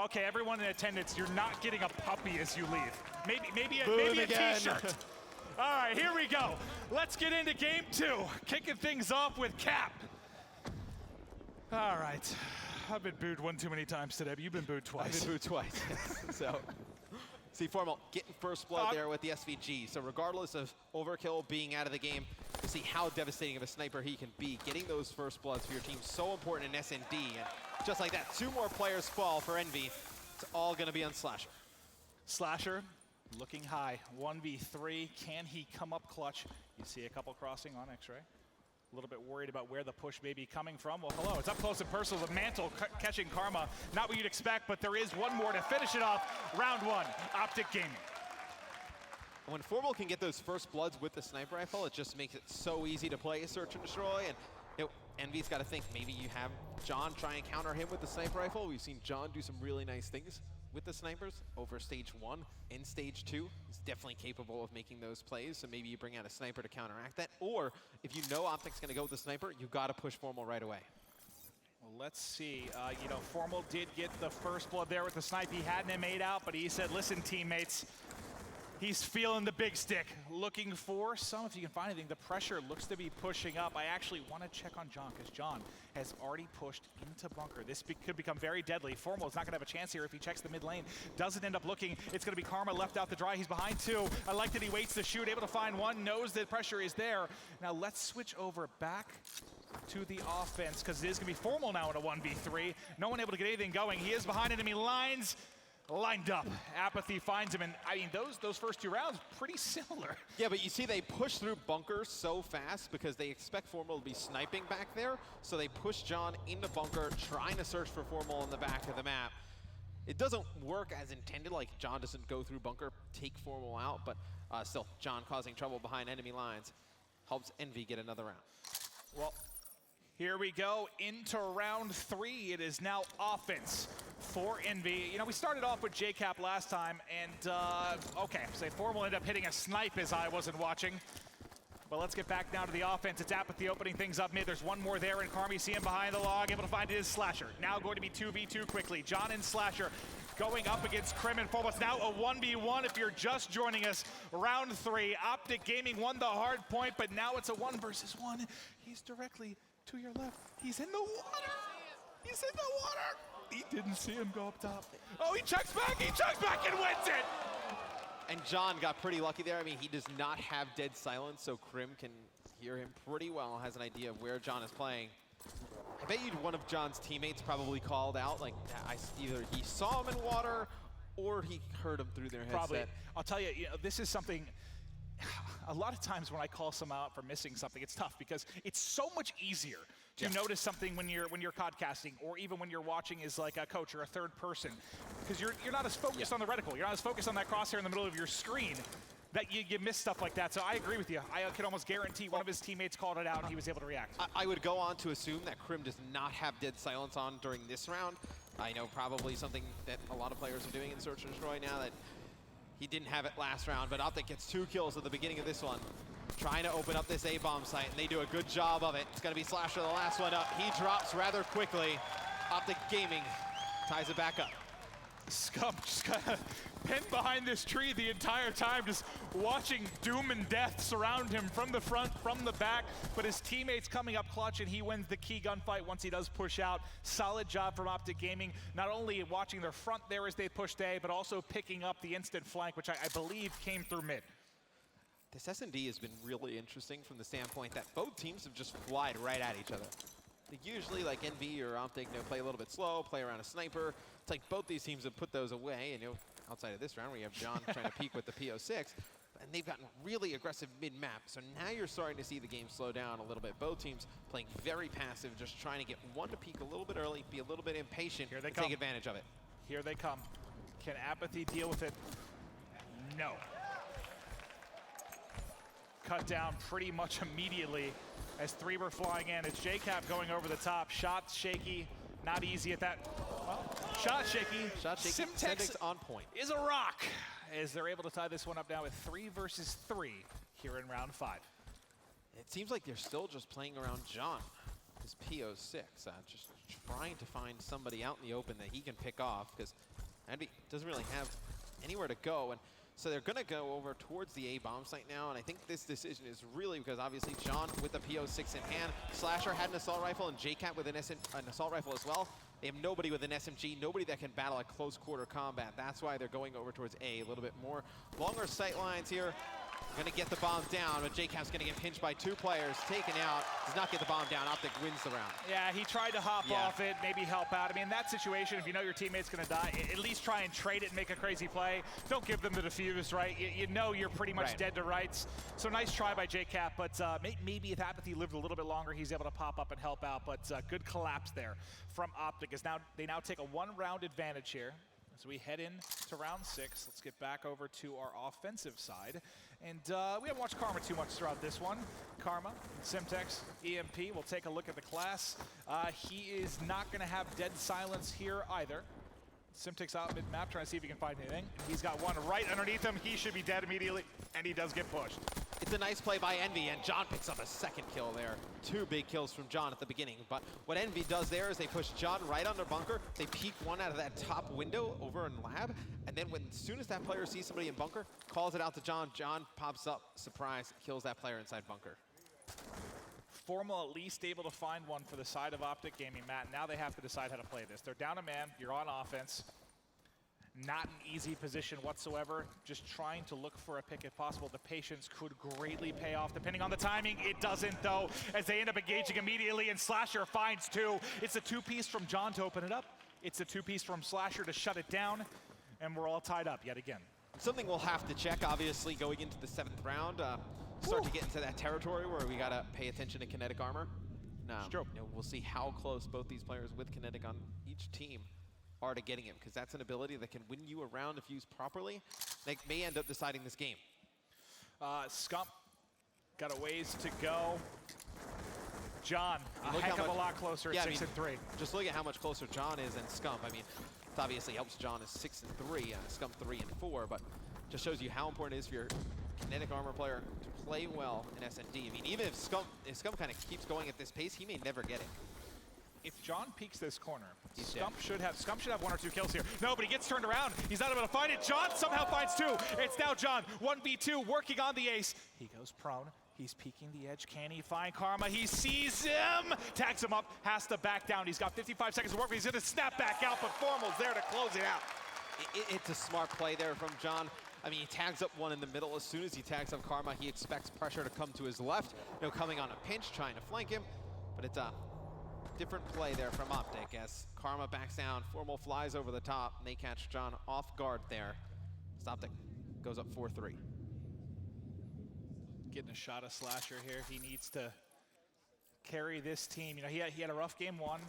Okay, everyone in attendance, you're not getting a puppy as you leave. Maybe a t-shirt. All right, here we go. Let's get into game 2. Kicking things off with Cap. All right. I've been booed one too many times today, but you've been booed twice. I've been booed twice, yes. So, see, Formal getting first blood there with the SVG. So regardless of Overkill being out of the game, to see how devastating of a sniper he can be, getting those first bloods for your team so important in SND. And just like that, 2 more players fall for Envy. It's all going to be on Slasher. Slasher looking high, 1v3. Can he come up clutch? You see a couple crossing on X-Ray. A little bit worried about where the push may be coming from. Well, hello, it's up close and personal. The mantle catching Karma. Not what you'd expect, but there is one more to finish it off. Round 1, Optic Gaming. When Formal can get those first bloods with the sniper rifle, it just makes it so easy to play Search and Destroy. And you know, Envy's got to think maybe you have John try and counter him with the sniper rifle. We've seen John do some really nice things with the snipers over stage 1. In stage 2, he's definitely capable of making those plays, so maybe you bring out a sniper to counteract that. Or if you know Optic's going to go with the sniper, you've got to push Formal right away. Well, let's see. You know, Formal did get the first blood there with the snipe. He hadn't made out, but he said, listen, teammates, he's feeling the big stick. Looking for some, if you can find anything. The pressure looks to be pushing up. I actually want to check on John, because John has already pushed into bunker. This could become very deadly. Formal is not going to have a chance here if he checks the mid lane. Doesn't end up looking. It's going to be Karma left out to dry. He's behind 2. I like that he waits to shoot, able to find 1, knows that pressure is there. Now let's switch over back to the offense, because it is going to be Formal now in a 1v3. No one able to get anything going. He is behind enemy lines. Lined up. Apathy finds him, and I mean, those first 2 rounds, pretty similar. Yeah, but you see they push through bunker so fast because they expect Formal to be sniping back there, so they push John into bunker, trying to search for Formal in the back of the map. It doesn't work as intended, like John doesn't go through bunker, take Formal out, but still, John causing trouble behind enemy lines helps Envy get another round. Well, here we go into round 3. It is now offense for Envy. You know, we started off with JCap last time, and okay, so Formal ended up hitting a snipe as I wasn't watching. But let's get back now to the offense. It's Apathy opening things up mid. There's one more there, and Karma, see him behind the log, able to find his Slasher. Now going to be 2v2 quickly. John and Slasher going up against Crim and Formal. It's now a 1v1 if you're just joining us. Round 3, Optic Gaming won the hard point, but now it's a 1 versus 1. He's directly to your left. He's in the water. He's in the water. He didn't see him go up top. Oh, he checks back and wins it. And John got pretty lucky there. I mean, he does not have dead silence, so Crim can hear him pretty well, has an idea of where John is playing. I bet you one of John's teammates probably called out, like either he saw him in water or he heard him through their headset. Probably. I'll tell you, this is something, a lot of times when I call someone out for missing something, it's tough because it's so much easier to notice something when you're podcasting, or even when you're watching as like a coach or a third person, because you're not as focused on the reticle, you're not as focused on that crosshair in the middle of your screen, that you miss stuff like that. So I agree with you. I can almost guarantee one of his teammates called it out and he was able to react. I would go on to assume that Crim does not have dead silence on during this round. I know probably something that a lot of players are doing in Search and Destroy now that he didn't have it last round, but Optic gets 2 kills at the beginning of this one. Trying to open up this A-bomb site, and they do a good job of it. It's going to be Slasher, the last one up. He drops rather quickly. Optic Gaming ties it back up. Scum just kind of pinned behind this tree the entire time, just watching doom and death surround him from the front, from the back, but his teammates coming up clutch, and he wins the key gunfight once he does push out. Solid job from Optic Gaming, not only watching their front there as they pushed A, but also picking up the instant flank, which I believe came through mid. This S&D has been really interesting from the standpoint that both teams have just flied right at each other. Like usually, like Envy or Optic, play a little bit slow, play around a sniper. It's like both these teams have put those away, and outside of this round, where you have John trying to peek with the PO6, and they've gotten really aggressive mid-map. So now you're starting to see the game slow down a little bit. Both teams playing very passive, just trying to get one to peek a little bit early, be a little bit impatient, Here they and come. take advantage of it. Here they come. Can Apathy deal with it? No. Cut down pretty much immediately as 3 were flying in. It's JCap going over the top. Shot shaky, not easy at that. Well, shot shaky. Shot shaky. Semtex on point. Is a rock as they're able to tie this one up now with 3 versus 3 here in round 5. It seems like they're still just playing around John. This PO6 just trying to find somebody out in the open that he can pick off, because Envy doesn't really have anywhere to go. And so they're going to go over towards the A bomb site now, and I think this decision is really because obviously John with the PO6 in hand, Slasher had an assault rifle, and JCat with an assault rifle as well. They have nobody with an SMG, nobody that can battle at close quarter combat. That's why they're going over towards A little bit more. Longer sight lines here. Gonna get the bomb down, but JCat's gonna get pinched by 2 players, taken out, does not get the bomb down. Optic wins the round. Yeah, he tried to hop off it, maybe help out. I mean, in that situation, if you know your teammate's gonna die, at least try and trade it and make a crazy play. Don't give them the defuse, right? You know you're pretty much dead to rights. So nice try by JCat, but maybe if Apathy lived a little bit longer, he's able to pop up and help out, but good collapse there from Optic. They now take a 1-round advantage here. As we head in to round 6, let's get back over to our offensive side. And we haven't watched Karma too much throughout this one. Karma, Simtex, EMP, we'll take a look at the class. He is not gonna have dead silence here either. Simtex out mid-map, trying to see if he can find anything. He's got one right underneath him. He should be dead immediately, and he does get pushed. It's a nice play by Envy, and John picks up a 2nd kill there. 2 big kills from John at the beginning. But what Envy does there is they push John right under bunker. They peek one out of that top window over in lab. And then as soon as that player sees somebody in bunker, calls it out to John. John pops up, surprise, kills that player inside bunker. Formal at least able to find one for the side of Optic Gaming, Matt. Now they have to decide how to play this. They're down a man, you're on offense. Not an easy position whatsoever. Just trying to look for a pick if possible. The patience could greatly pay off depending on the timing. It doesn't though, as they end up engaging immediately, and Slasher finds 2. It's a 2-piece from John to open it up. It's a 2-piece from Slasher to shut it down. And we're all tied up yet again. Something we'll have to check, obviously, going into the 7th round. Start to get into that territory where we gotta pay attention to kinetic armor. Now, we'll see how close both these players with kinetic on each team are to getting him, because that's an ability that can win you a round if used properly. They may end up deciding this game. Scump got a ways to go. John, a heck of a lot closer at 6 and 3. Just look at how much closer John is than Scump. I mean, it obviously helps John as 6 and 3, Scump 3 and 4, but just shows you how important it is for your kinetic armor player to play well in SND. I mean, even if Scump kind of keeps going at this pace, he may never get it. If John peeks this corner, Scump should have 1 or 2 kills here. No, but he gets turned around. He's not able to find it. John somehow finds 2. It's now John, 1v2, working on the ace. He goes prone. He's peeking the edge. Can he find Karma? He sees him, tags him up, has to back down. He's got 55 seconds to work, but he's gonna snap back out, but Formal's there to close it out. It's a smart play there from John. I mean, he tags up one in the middle. As soon as he tags up Karma, he expects pressure to come to his left. Coming on a pinch, trying to flank him, but it's a different play there from Optic as Karma backs down. Formal flies over the top, and they catch John off guard there. Optic goes up 4-3. Getting a shot of Slasher here. He needs to carry this team. You know, he had a rough game 1.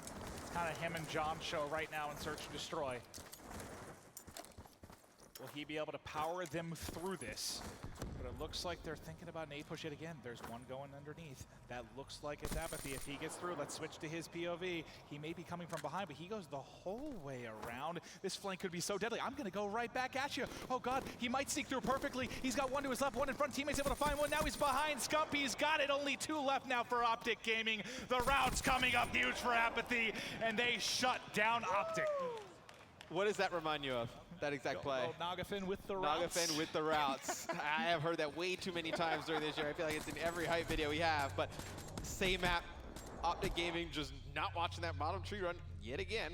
Kind of him and John show right now in Search and Destroy. Will he be able to power them through this? But it looks like they're thinking about an A push yet again. There's one going underneath. That looks like it's Apathy. If he gets through, let's switch to his POV. He may be coming from behind, but he goes the whole way around. This flank could be so deadly. I'm gonna go right back at you. Oh God, he might sneak through perfectly. He's got 1 to his left, 1 in front. Teammates able to find 1. Now he's behind Scump. He's got it. Only 2 left now for Optic Gaming. The round's coming up huge for Apathy, and they shut down Optic. What does that remind you of? That exact play. Nagafin with the routes. Nagafin with the routes. I have heard that way too many times during this year. I feel like it's in every hype video we have, but same map. Optic Gaming just not watching that bottom tree run yet again.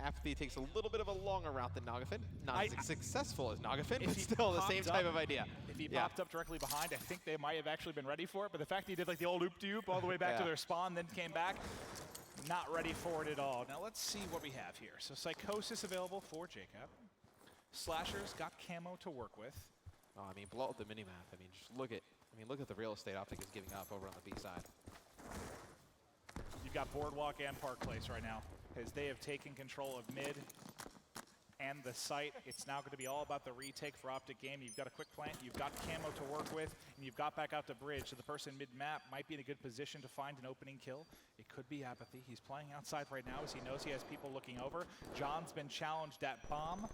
Apathy takes a little bit of a longer route than Nagafin. Not as successful as Nagafin, but still the same type of idea. If he popped up directly behind, I think they might have actually been ready for it, but the fact that he did like the old oop-de-oop all the way back to their spawn, then came back, not ready for it at all. Now let's see what we have here. So Psychosis available for JCat. Slasher's got camo to work with. Oh, I mean, blow up the minimap. I mean, just look at the real estate Optic is giving up over on the B side. You've got Boardwalk and Park Place right now, as they have taken control of mid and the site. It's now going to be all about the retake for Optic Game. You've got a quick plant, you've got camo to work with, and you've got back out to bridge. So the person mid-map might be in a good position to find an opening kill. It could be Apathy. He's playing outside right now as he knows he has people looking over. John's been challenged at bomb.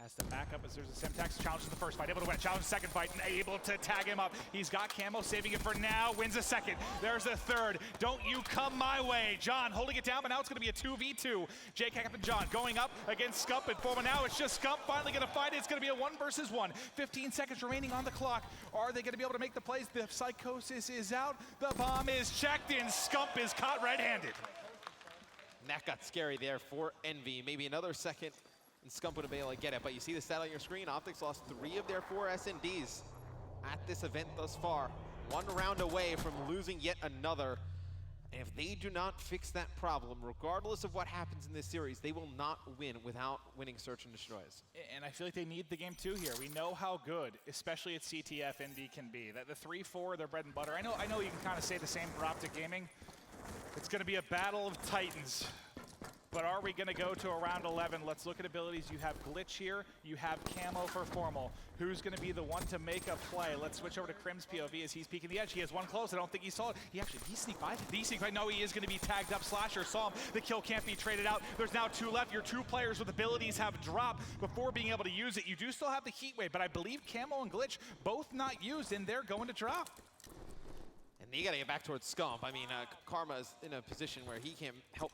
Has to back up as there's a Semtex. Challenges the first fight, able to win. Challenge the second fight, and able to tag him up. He's got camo, saving it for now. Wins a second. There's a third. Don't you come my way. John holding it down, but now it's going to be a 2v2. Jake and John going up against Scump and Forma. Now it's just Scump finally going to fight it. It's going to be a 1 versus 1. 15 seconds remaining on the clock. Are they going to be able to make the plays? The Psychosis is out. The bomb is checked, and Scump is caught red-handed. And that got scary there for Envy. Maybe another second, and Scump would have been able to get it. But you see the stat on your screen. Optic's lost 3 of their 4 SNDs at this event thus far. 1 round away from losing yet another. And if they do not fix that problem, regardless of what happens in this series, they will not win without winning Search and Destroys. And I feel like they need the game too here. We know how good, especially at CTF, NV can be. That the 3-4, their bread and butter. I know you can kind of say the same for Optic Gaming. It's going to be a battle of titans. But are we going to go to a round 11? Let's look at abilities. You have Glitch here. You have Camo for Formal. Who's going to be the one to make a play? Let's switch over to Crim's POV as he's peeking the edge. He has one close. I don't think he saw it. He sneaked by. Did he sneak by? No, he is going to be tagged up. Slasher saw him. The kill can't be traded out. There's now 2 left. Your 2 players with abilities have dropped before being able to use it. You do still have the Heat Wave, but I believe Camo and Glitch both not used, and they're going to drop. And you got to get back towards Scump. I mean, Karma is in a position where he can help